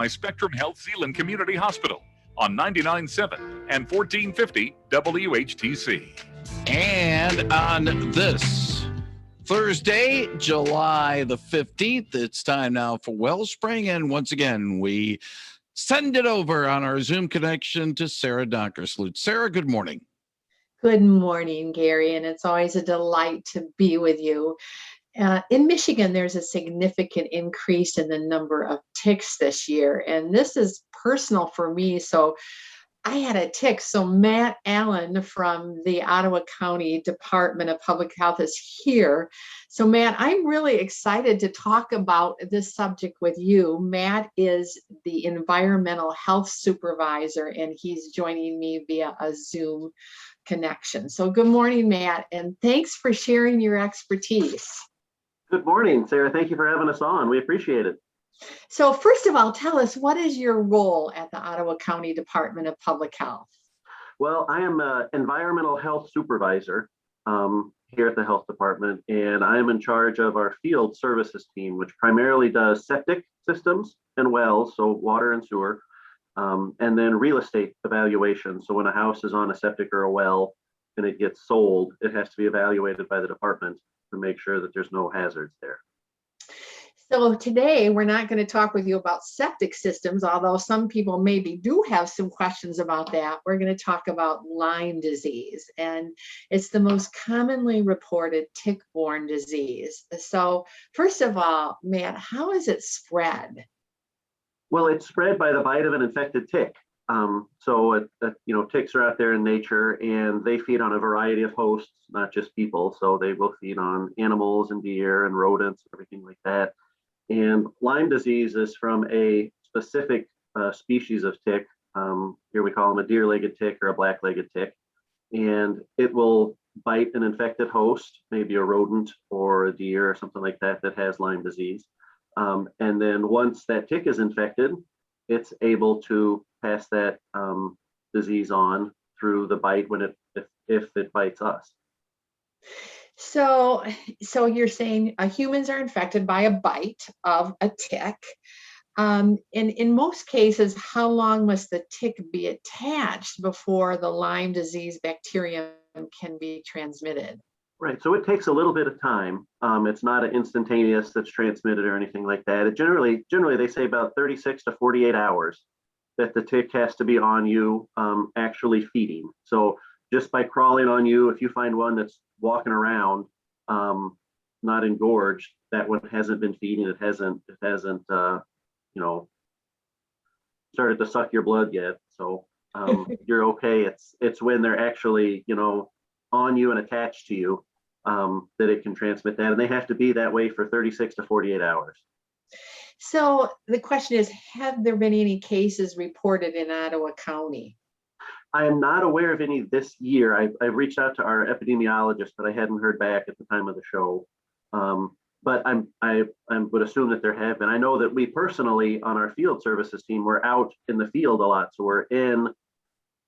My Spectrum Health-Zeeland Community Hospital on 99.7 and 1450 WHTC. And on this Thursday, July the 15th, it's time now for Wellspring. And once again, we send it over on our Zoom connection to Sara Donkersloot. Sara, good morning. Good morning, Gary, and it's always a delight to be with you. In Michigan, there's a significant increase in the number of ticks this year, and this is personal for me. So I had a tick. So Matt Allen from the Ottawa County Department of Public Health is here. So Matt, I'm really excited to talk about this subject with you. Matt is the Environmental Health Supervisor, and he's joining me via a Zoom connection. So good morning, Matt, and thanks for sharing your expertise. Good morning, Sarah. Thank you for having us on. We appreciate it. So first of all, tell us, what is your role at the Ottawa County Department of Public Health? Well, I am an environmental health supervisor here at the health department, and I am in charge of our field services team, which primarily does septic systems and wells, so water and sewer, and then real estate evaluation. So when a house is on a septic or a well and it gets sold, it has to be evaluated by the department to make sure that there's no hazards there. So today we're not going to talk with you about septic systems, although some people maybe do have some questions about that. We're going to talk about Lyme disease, and it's the most commonly reported tick-borne disease. So first of all, Matt, how is it spread? Well, it's spread by the bite of an infected tick. Ticks are out there in nature, and they feed on a variety of hosts, not just people. So they will feed on animals and deer and rodents, everything like that. And Lyme disease is from a specific species of tick. Here we call them a deer-legged tick or a black-legged tick. And it will bite an infected host, maybe a rodent or a deer or something like that that has Lyme disease. And then once that tick is infected, it's able to pass that disease on through the bite if it bites us. So you're saying humans are infected by a bite of a tick. And in most cases, how long must the tick be attached before the Lyme disease bacterium can be transmitted? Right, so it takes a little bit of time. It's not an instantaneous that's transmitted or anything like that. It generally they say about 36 to 48 hours that the tick has to be on you actually feeding. So just by crawling on you, if you find one that's walking around not engorged, that one hasn't been feeding. It hasn't started to suck your blood yet. So you're okay. It's when they're actually on you and attached to you that it can transmit that, and they have to be that way for 36 to 48 hours. So the question is, have there been any cases reported in Ottawa County? I am not aware of any this year. I've reached out to our epidemiologist, but I hadn't heard back at the time of the show. But I would assume that there have been. I know that we personally on our field services team, we're out in the field a lot. So we're in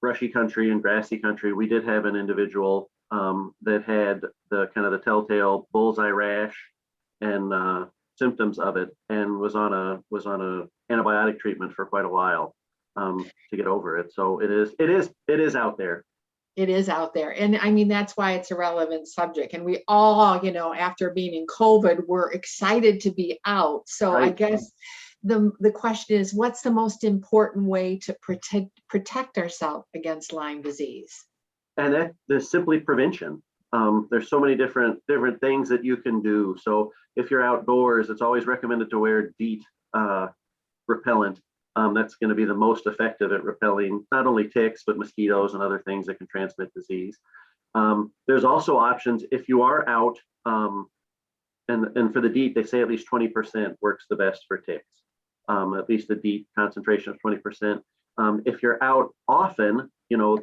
brushy country and grassy country. We did have an individual that had the telltale bullseye rash and symptoms of it, and was on a antibiotic treatment for quite a while to get over it. So it is out there. It is out there. And I mean, that's why it's a relevant subject. And we all, after being in COVID, we're excited to be out. So right. I guess the question is, what's the most important way to protect ourselves against Lyme disease? And that is simply prevention. There's so many different things that you can do. So if you're outdoors, it's always recommended to wear DEET repellent. That's going to be the most effective at repelling not only ticks, but mosquitoes and other things that can transmit disease. There's also options if you are out, and for the DEET, they say at least 20% works the best for ticks, at least a DEET concentration of 20%. If you're out often,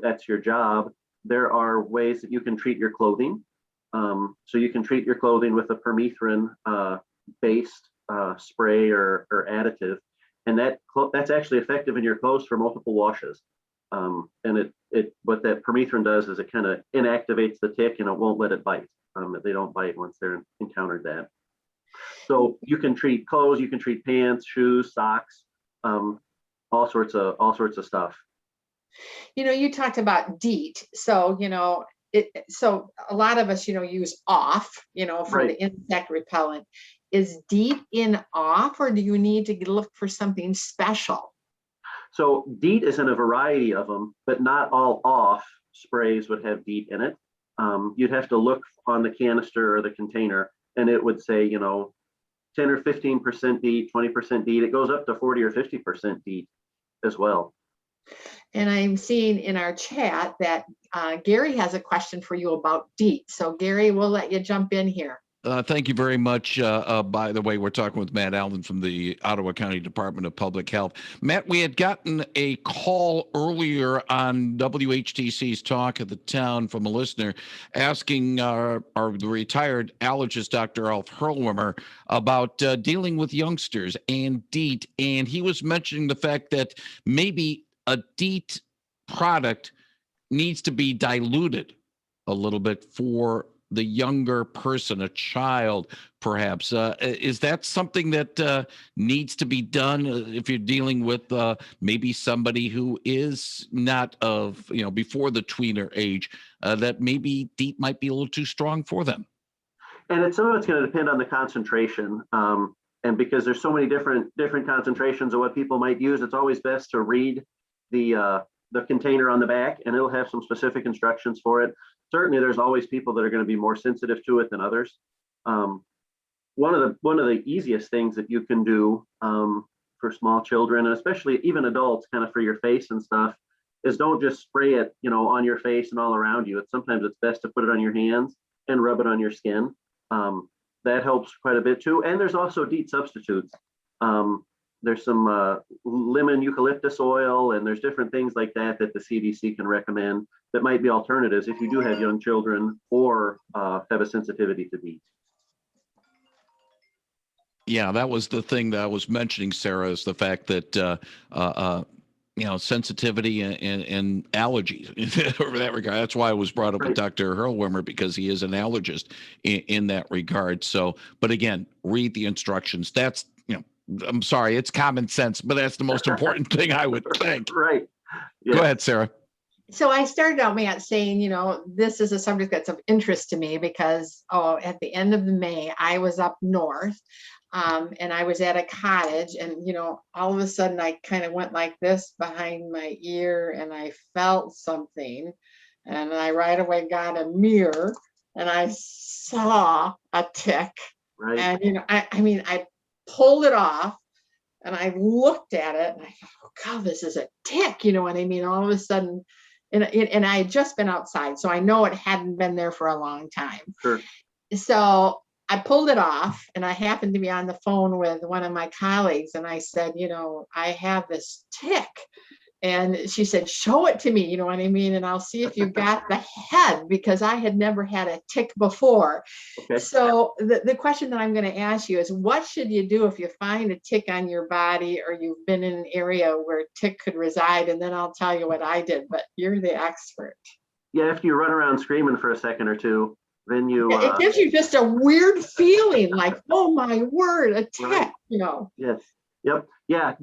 that's your job, there are ways that you can treat your clothing. So you can treat your clothing with a permethrin-based spray or additive. And that's actually effective in your clothes for multiple washes. And what that permethrin does is it kind of inactivates the tick and it won't let it bite. They don't bite once they're encountered that. So you can treat clothes, you can treat pants, shoes, socks. all sorts of stuff. You talked about DEET. So, so a lot of us, use off, for Right. the insect repellent. Is DEET in off, or do you need to look for something special? So DEET is in a variety of them, but not all off sprays would have DEET in it. You'd have to look on the canister or the container, and it would say, 10 or 15% DEET, 20% DEET. It goes up to 40 or 50% DEET as well. And I'm seeing in our chat that Gary has a question for you about DEET. So Gary, we'll let you jump in here. Thank you very much. By the way, we're talking with Matt Allen from the Ottawa County Department of Public Health. Matt, we had gotten a call earlier on WHTC's Talk of the Town from a listener asking the retired allergist, Dr. Alf Hurlwimmer, about dealing with youngsters and DEET. And he was mentioning the fact that maybe a DEET product needs to be diluted a little bit for the younger person, a child, perhaps. Is that something that needs to be done if you're dealing with maybe somebody who is not of, before the tweener age, that maybe DEET might be a little too strong for them? And some of it's going to depend on the concentration. And because there's so many different concentrations of what people might use, it's always best to read the container on the back, and it'll have some specific instructions for it. Certainly, there's always people that are going to be more sensitive to it than others. One of the easiest things that you can do for small children, and especially even adults, kind of for your face and stuff, is don't just spray it, on your face and all around you. Sometimes it's best to put it on your hands and rub it on your skin. That helps quite a bit too. And there's also DEET substitutes. There's some lemon eucalyptus oil, and there's different things like that the CDC can recommend that might be alternatives if you do have young children or have a sensitivity to DEET. Yeah, that was the thing that I was mentioning, Sarah, is the fact that sensitivity and allergies in that regard. That's why I was brought up with Dr. Hurlwimmer, because he is an allergist in that regard. So, but again, read the instructions. That's, I'm sorry, it's common sense, but that's the most important thing, I would think. Right. Yeah. Go ahead, Sarah. So I started out, Matt, saying, this is a subject that's of interest to me because, at the end of May, I was up north, and I was at a cottage, and, all of a sudden I kind of went like this behind my ear, and I felt something, and I right away got a mirror, and I saw a tick. Right. And, I pulled it off, and I looked at it, and I thought, oh God, this is a tick. You know what I mean? All of a sudden, and I had just been outside, so I know it hadn't been there for a long time. Sure. So I pulled it off, and I happened to be on the phone with one of my colleagues, and I said, I have this tick. And she said, show it to me, you know what I mean? And I'll see if you got the head, because I had never had a tick before. Okay. So the question that I'm going to ask you is, what should you do if you find a tick on your body, or you've been in an area where a tick could reside? And then I'll tell you what I did, but you're the expert. Yeah, after you run around screaming for a second or two, then you... it gives you just a weird feeling, like, oh my word, a tick, right. Yes. Yep. Yeah.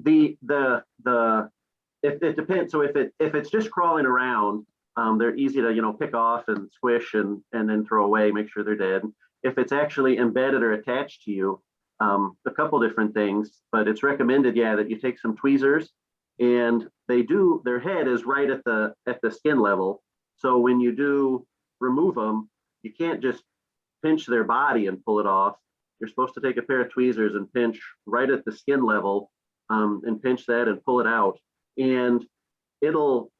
It depends. So if it's just crawling around, they're easy to pick off and squish and then throw away, make sure they're dead. If it's actually embedded or attached to you, a couple different things, but it's recommended, that you take some tweezers, and their head is right at the skin level. So when you do remove them, you can't just pinch their body and pull it off. You're supposed to take a pair of tweezers and pinch right at the skin level, and pinch that and pull it out. And you'll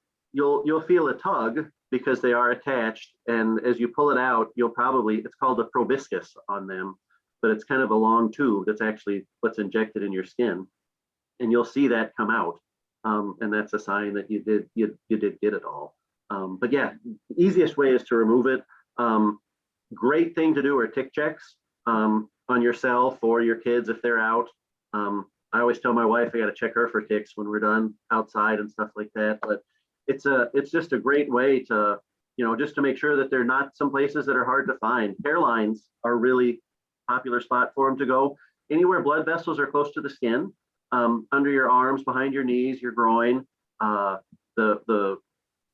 feel a tug because they are attached. And as you pull it out, it's called a proboscis on them, but it's kind of a long tube that's actually what's injected in your skin. And you'll see that come out. And that's a sign that you did get it all. But yeah, easiest way is to remove it. Great thing to do are tick checks on yourself or your kids if they're out. I always tell my wife I got to check her for ticks when we're done outside and stuff like that. But it's just a great way to, just to make sure that they're not some places that are hard to find. Hairlines are a really popular spot for them to go. Anywhere blood vessels are close to the skin, under your arms, behind your knees, your groin. The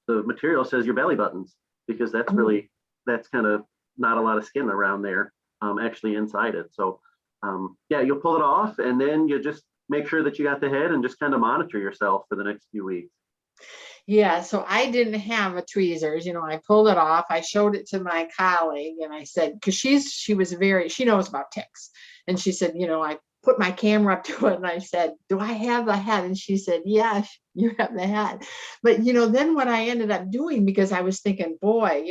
material says your belly buttons, because that's kind of not a lot of skin around there, actually inside it. So yeah, you'll pull it off, and then you just make sure that you got the head and just kind of monitor yourself for the next few weeks. Yeah, so I didn't have a tweezers, I pulled it off. I showed it to my colleague and I said, because she knows about ticks. And she said, I put my camera up to it and I said, do I have a head? And she said, yes, you have the head. But, then what I ended up doing, because I was thinking, boy,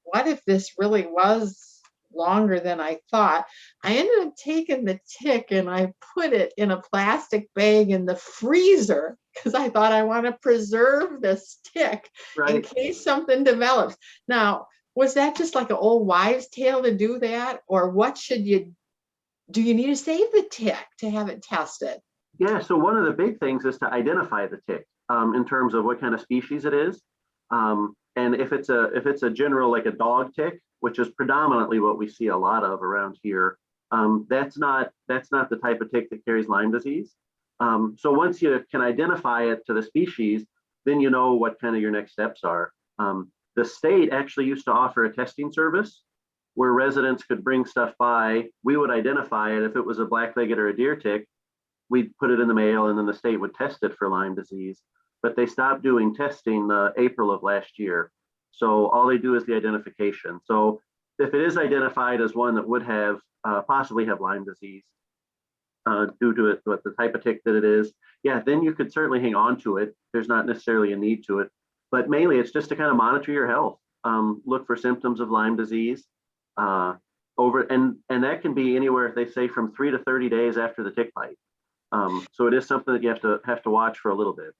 what if this really was longer than I thought? I ended up taking the tick and I put it in a plastic bag in the freezer, because I thought I want to preserve this tick in case something develops. Now, was that just like an old wives' tale to do that? Or what do you need to save the tick to have it tested? Yeah, so one of the big things is to identify the tick in terms of what kind of species it is. And if it's a general, like a dog tick, which is predominantly what we see a lot of around here, that's not the type of tick that carries Lyme disease. So once you can identify it to the species, then you know what kind of your next steps are. The state actually used to offer a testing service where residents could bring stuff by. We would identify it. If it was a black-legged or a deer tick, we'd put it in the mail, and then the state would test it for Lyme disease. But they stopped doing testing April of last year. So all they do is the identification. So if it is identified as one that would have possibly have Lyme disease due to it, what the type of tick that it is, yeah, then you could certainly hang on to it. There's not necessarily a need to it, but mainly it's just to kind of monitor your health. Look for symptoms of Lyme disease and that can be anywhere, they say, from 3 to 30 days after the tick bite. So it is something that you have to watch for a little bit.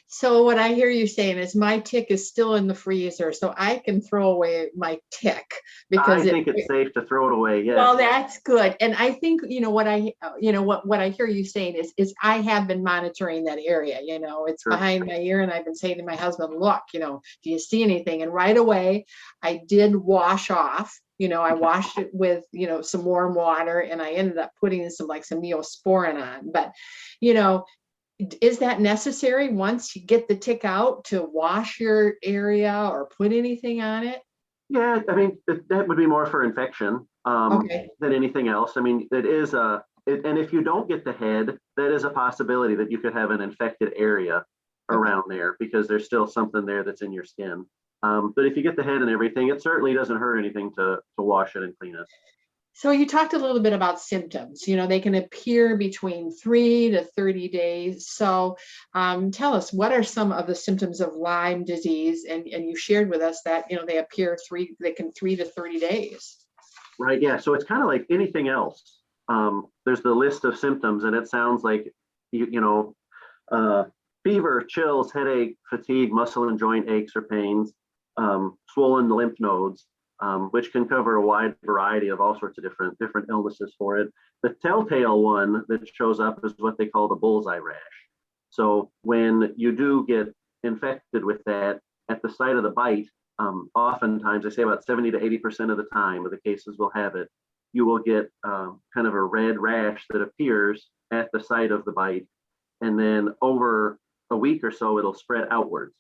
So what I hear you saying is my tick is still in the freezer, so I can throw away my tick, because I think it's safe to throw it away. Yeah. Well, that's good. And I think, what I hear you saying is I have been monitoring that area, it's Sure. behind my ear, and I've been saying to my husband, look, do you see anything? And right away I did wash off, I washed it with, some warm water, and I ended up putting some Neosporin on. But, is that necessary once you get the tick out to wash your area or put anything on it? Yeah, I mean, that would be more for infection than anything else. I mean, it is and if you don't get the head, that is a possibility that you could have an infected area around there, because there's still something there that's in your skin. But if you get the head and everything, it certainly doesn't hurt anything to wash it and clean it. So you talked a little bit about symptoms. They can appear between 3 to 30 days. So tell us, what are some of the symptoms of Lyme disease? And you shared with us that, they can 3 to 30 days. Right, yeah, so it's kind of like anything else. There's the list of symptoms, and it sounds like, fever, chills, headache, fatigue, muscle and joint aches or pains, swollen lymph nodes, which can cover a wide variety of all sorts of different illnesses for it. The telltale one that shows up is what they call the bullseye rash. So when you do get infected with that at the site of the bite, oftentimes, I say about 70 to 80% of the time of the cases will have it, you will get kind of a red rash that appears at the site of the bite. And then over a week or so, it'll spread outwards.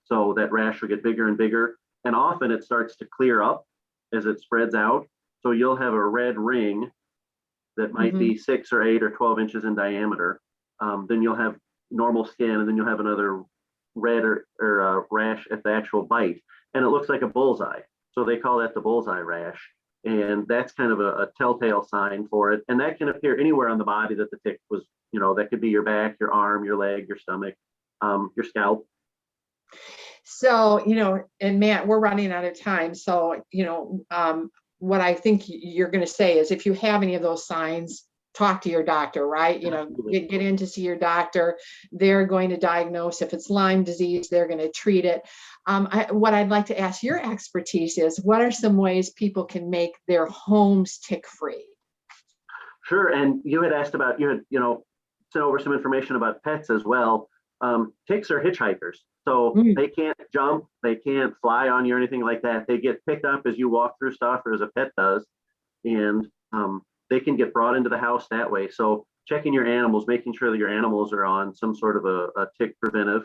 So that rash will get bigger and bigger. And often it starts to clear up as it spreads out. So you'll have a red ring that might be 6 or 8 or 12 inches in diameter. Then you'll have normal skin, and then you'll have another red or rash at the actual bite. And it looks like a bullseye. So they call that the bullseye rash. And that's kind of a telltale sign for it. And that can appear anywhere on the body that the tick was, that could be your back, your arm, your leg, your stomach, your scalp. So, and Matt, we're running out of time. So, what I think you're going to say is, if you have any of those signs, talk to your doctor, right? Get in to see your doctor. They're going to diagnose. If it's Lyme disease, they're going to treat it. What I'd like to ask your expertise is, what are some ways people can make their homes tick-free? Sure. And you had asked about, sent over some information about pets as well. Ticks are hitchhikers. So they can't jump, they can't fly on you or anything like that. They get picked up as you walk through stuff, or as a pet does, and they can get brought into the house that way. So checking your animals, making sure that your animals are on some sort of a tick preventive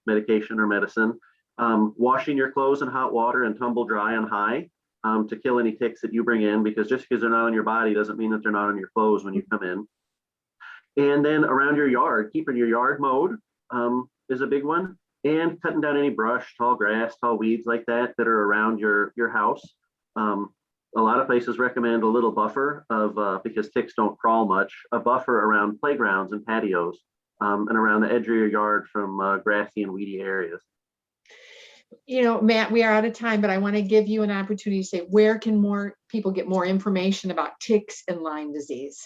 medication or medicine. Washing your clothes in hot water and tumble dry on high to kill any ticks that you bring in, because just because they're not on your body doesn't mean that they're not on your clothes when you come in. And then around your yard, keeping your yard mowed is a big one, and cutting down any brush, tall grass, tall weeds like that are around your house. A lot of places recommend a little buffer of, because ticks don't crawl much, a buffer around playgrounds and patios and around the edge of your yard from grassy and weedy areas. You know, Matt, we are out of time, but I want to give you an opportunity to say, where can more people get more information about ticks and Lyme disease?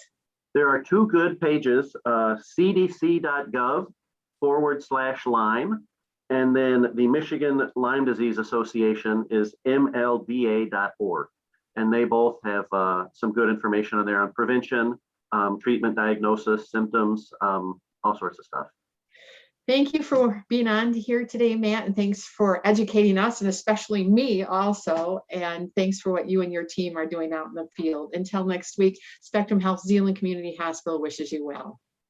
There are two good pages, cdc.gov/Lyme, and then the Michigan Lyme Disease Association is mlba.org. And they both have some good information on there on prevention, treatment, diagnosis, symptoms, all sorts of stuff. Thank you for being on here today, Matt, and thanks for educating us, and especially me also. And thanks for what you and your team are doing out in the field. Until next week, Spectrum Health-Zeeland Community Hospital wishes you well.